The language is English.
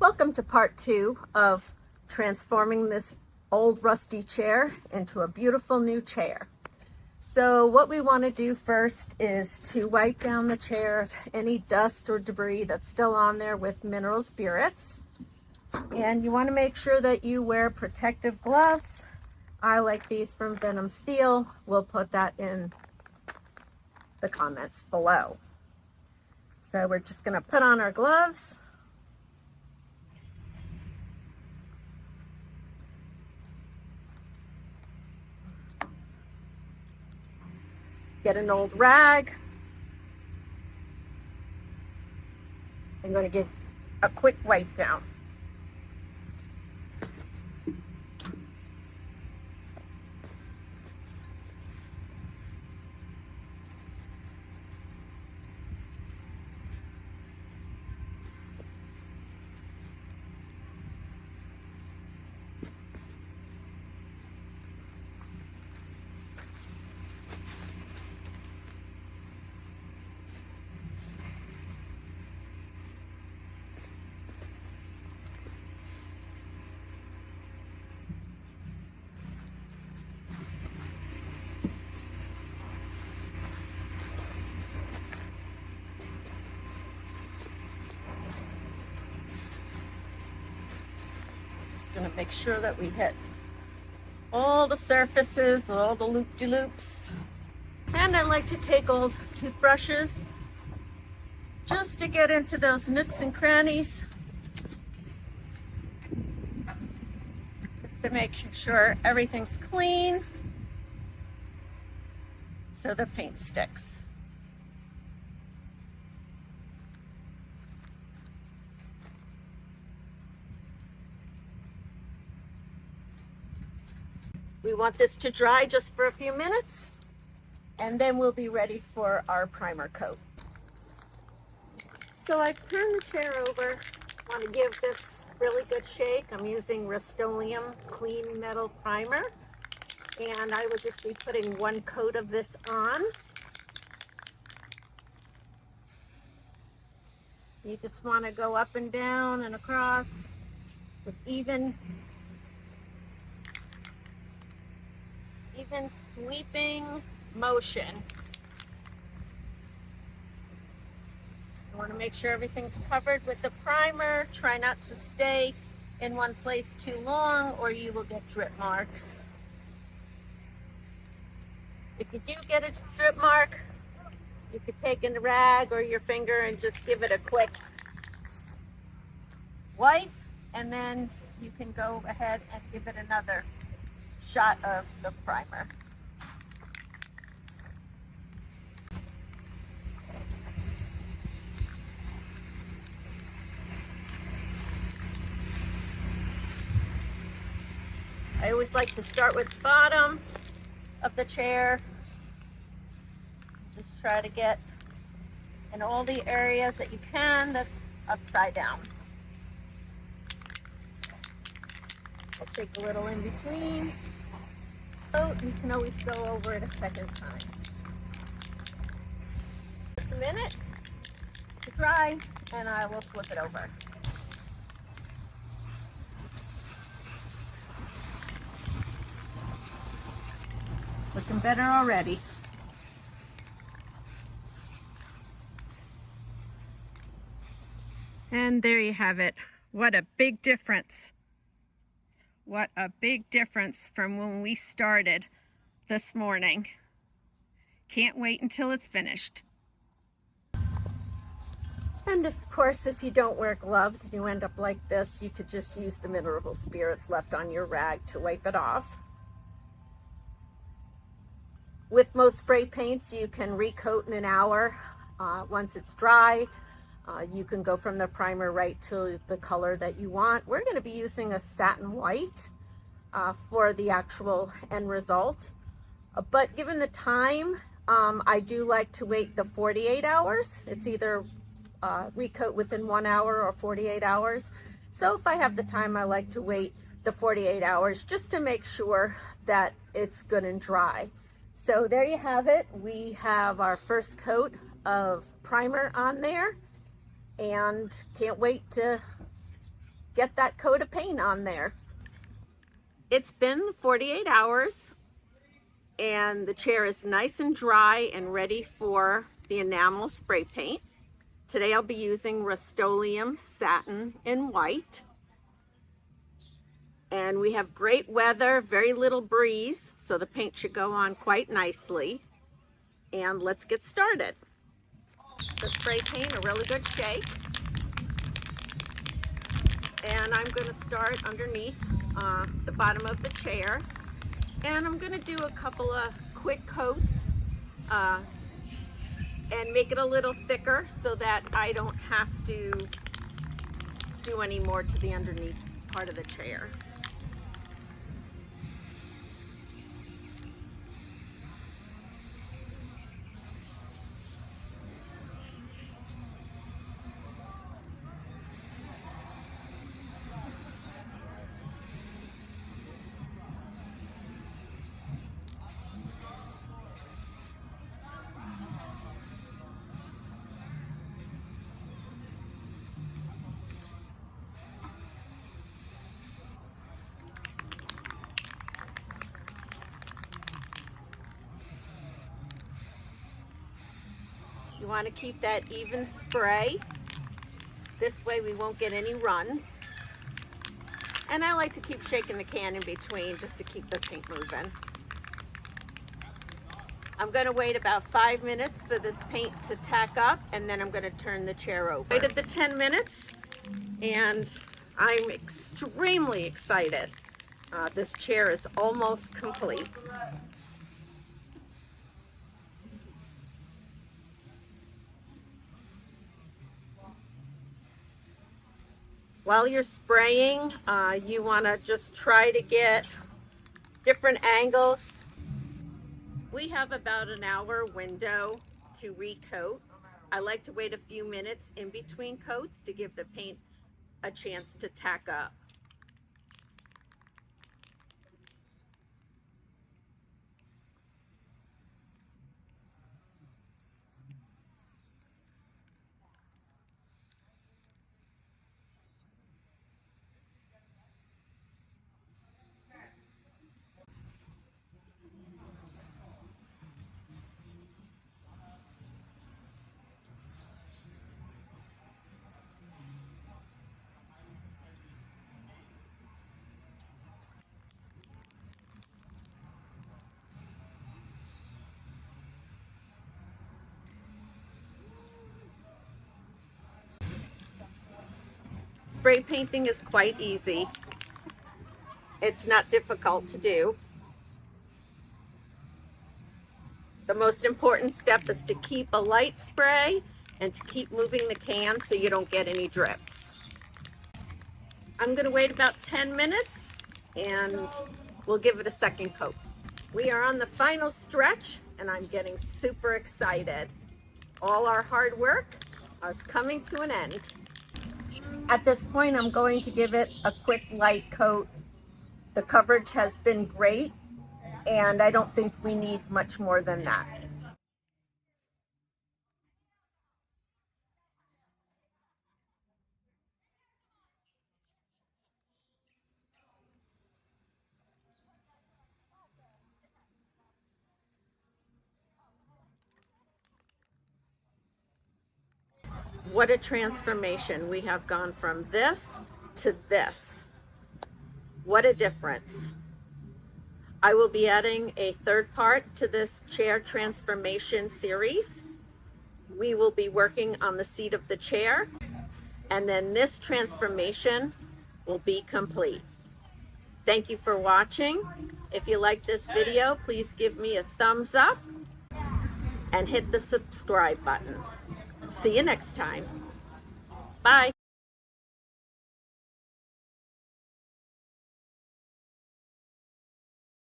Welcome to part 2 of transforming this old rusty chair into a beautiful new chair. So what we want to do first is to wipe down the chair of any dust or debris that's still on there with mineral spirits. And you want to make sure that you wear protective gloves. I like these from Venom Steel. We'll put that in the comments below. So we're just going to put on our gloves. Get an old rag. I'm going to give a quick wipe down. Going to make sure that we hit all the surfaces, all the loop-de-loops. And I like to take old toothbrushes just to get into those nooks and crannies, just to make sure everything's clean so the paint sticks. We want this to dry just for a few minutes, and then we'll be ready for our primer coat. So I've turned the chair over. I want to give this really good shake. I'm using Rustoleum Clean Metal Primer, and I will just be putting one coat of this on. You just want to go up and down and across with even sweeping motion. You want to make sure everything's covered with the primer. Try not to stay in one place too long or you will get drip marks. If you do get a drip mark, you could take a rag or your finger and just give it a quick wipe, and then you can go ahead and give it another shot of the primer. I always like to start with the bottom of the chair. Just try to get in all the areas that you can that's upside down. I'll take a little in between. So you can always go over it a second time. Just a minute to dry, and I will flip it over. Looking better already. And there you have it. What a big difference. What a big difference from when we started this morning. Can't wait until it's finished. And of course, if you don't wear gloves and you end up like this, you could just use the mineral spirits left on your rag to wipe it off. With most spray paints, you can recoat in an hour. Once it's dry, you can go from the primer right to the color that you want. We're going to be using a satin white for the actual end result. But given the time, I do like to wait the 48 hours. It's either recoat within 1 hour or 48 hours. So if I have the time, I like to wait the 48 hours just to make sure that it's good and dry. So there you have it. We have our first coat of primer on there, and can't wait to get that coat of paint on there. It's been 48 hours and the chair is nice and dry and ready for the enamel spray paint. Today I'll be using Rust-Oleum satin in white. And we have great weather, very little breeze, so the paint should go on quite nicely. And let's get started. The spray paint, a really good shake. And I'm going to start underneath the bottom of the chair. And I'm going to do a couple of quick coats and make it a little thicker so that I don't have to do any more to the underneath part of the chair. You want to keep that even spray. This way we won't get any runs. And I like to keep shaking the can in between just to keep the paint moving. I'm going to wait about 5 minutes for this paint to tack up, and then I'm going to turn the chair over. Waited the 10 minutes and I'm extremely excited. This chair is almost complete. While you're spraying, you want to just try to get different angles. We have about an hour window to recoat. I like to wait a few minutes in between coats to give the paint a chance to tack up. Spray painting is quite easy. It's not difficult to do. The most important step is to keep a light spray and to keep moving the can so you don't get any drips. I'm going to wait about 10 minutes and we'll give it a second coat. We are on the final stretch and I'm getting super excited. All our hard work is coming to an end. At this point, I'm going to give it a quick light coat. The coverage has been great, and I don't think we need much more than that. What a transformation. We have gone from this to this. What a difference. I will be adding a third part to this chair transformation series. We will be working on the seat of the chair, and then this transformation will be complete. Thank you for watching. If you like this video, please give me a thumbs up and hit the subscribe button. See you next time. Bye.